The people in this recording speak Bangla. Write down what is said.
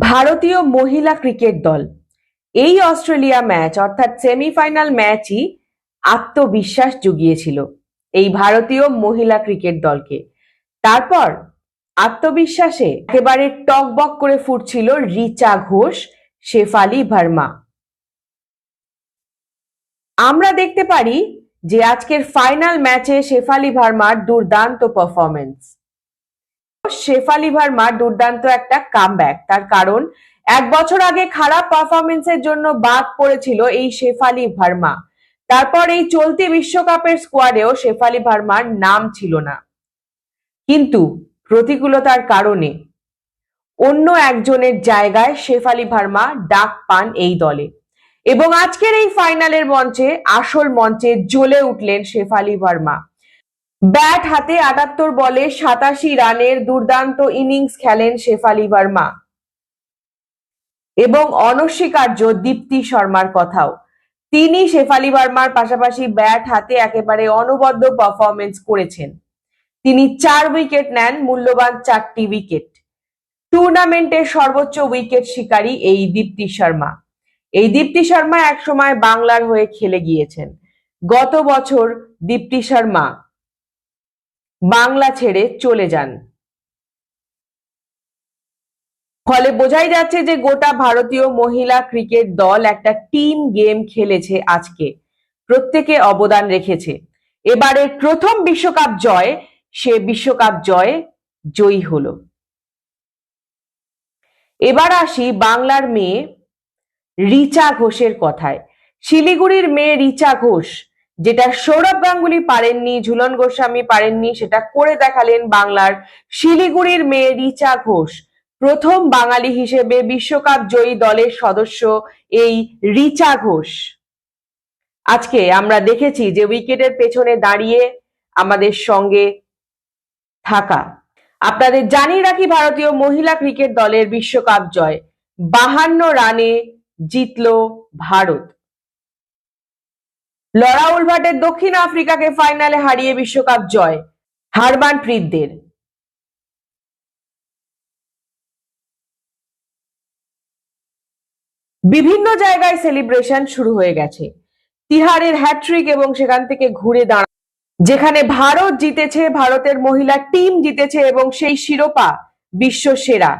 ভারতীয় মহিলা ক্রিকেট দল এই অস্ট্রেলিয়া ম্যাচ অর্থাৎ সেমিফাইনাল ম্যাচই আত্মবিশ্বাস জুগিয়েছিল এই ভারতীয় মহিলা ক্রিকেট দলকে। তারপর আত্মবিশ্বাসে একেবারে টকবক করে ফুটছিল রিচা ঘোষ, শেফালি ভার্মা। আমরা দেখতে পারি যে আজকের ফাইনাল ম্যাচে শেফালি ভার্মার দুর্দান্ত পারফরমেন্স। শেফালি ভার্মার দুর্দান্ত একটা কামব্যাক, তার কারণ 1 বছর আগে খারাপ পারফরমেন্সের জন্য বাদ পড়েছিল এই শেফালি ভার্মা। তারপর এই চলতি বিশ্বকাপের স্কোয়াডেও শেফালি ভার্মার নাম ছিল না, কিন্তু প্রতিকূলতার কারণে অন্য একজনের জায়গায় শেফালি ভার্মা ডাক পান এই দলে এবং আজকের এই ফাইনালের মঞ্চে, আসল মঞ্চে জ্বলে উঠলেন শেফালি ভার্মা। ব্যাট হাতে 78 বলে 87 রানের দুর্দান্ত ইনিংস খেলেন শেফালি ভার্মা এবং অনস্বীকার্য দীপ্তি শর্মার কথাও। তিনি শেফালি ভার্মার পাশাপাশি ব্যাট হাতে একেবারে অনবদ্য পারফরমেন্স করেছেন। তিনি 4 উইকেট নেন, মূল্যবান 4টি উইকেট। টুর্নামেন্টের সর্বোচ্চ উইকেট শিকারী এই দীপ্তি শর্মা। এই দীপ্তি শর্মা একসময় বাংলার হয়ে খেলে গিয়েছেন। গত বছর দীপ্তি শর্মা বাংলা ছেড়ে চলে যান। ফলে বোঝাই যাচ্ছে যে গোটা ভারতীয় মহিলা ক্রিকেট দল একটা টিম গেম খেলেছে আজকে, প্রত্যেকে অবদান রেখেছে। এবারের প্রথম বিশ্বকাপ জয়, সে বিশ্বকাপ জয়ী হলো। এবার আসি বাংলার মেয়ে রিচা ঘোষের কথায়। শিলিগুড়ির মেয়ে রিচা ঘোষ, যেটা সৌরভ গাঙ্গুলি পারেননি, ঝুলন গোস্বামী পারেননি, সেটা করে দেখালেন বাংলার শিলিগুড়ির মেয়ে রিচা ঘোষ। প্রথম বাঙালি হিসেবে বিশ্বকাপ জয়ী দলের সদস্য এই রিচা ঘোষ। আজকে আমরা দেখেছি যে উইকেটের পেছনে দাঁড়িয়ে আমাদের সঙ্গে থাকা। আপনাদের জানিয়ে রাখি, ভারতীয় মহিলা ক্রিকেট দলের বিশ্বকাপ জয়, 52 রানে জিতল ভারত। লরা উলভাটের দক্ষিণ আফ্রিকাকে ফাইনালে হারিয়ে বিশ্বকাপ জয় হারমানপ্রীতদের। বিভিন্ন জায়গায় সেলিব্রেশন শুরু হয়ে গেছে। তিহারের হ্যাট্রিক এবং সেখান থেকে ঘুরে দাঁড়া, যেখানে ভারত জিতেছে, ভারতের মহিলা টিম জিতেছে এবং সেই শিরোপা বিশ্ব সেরা।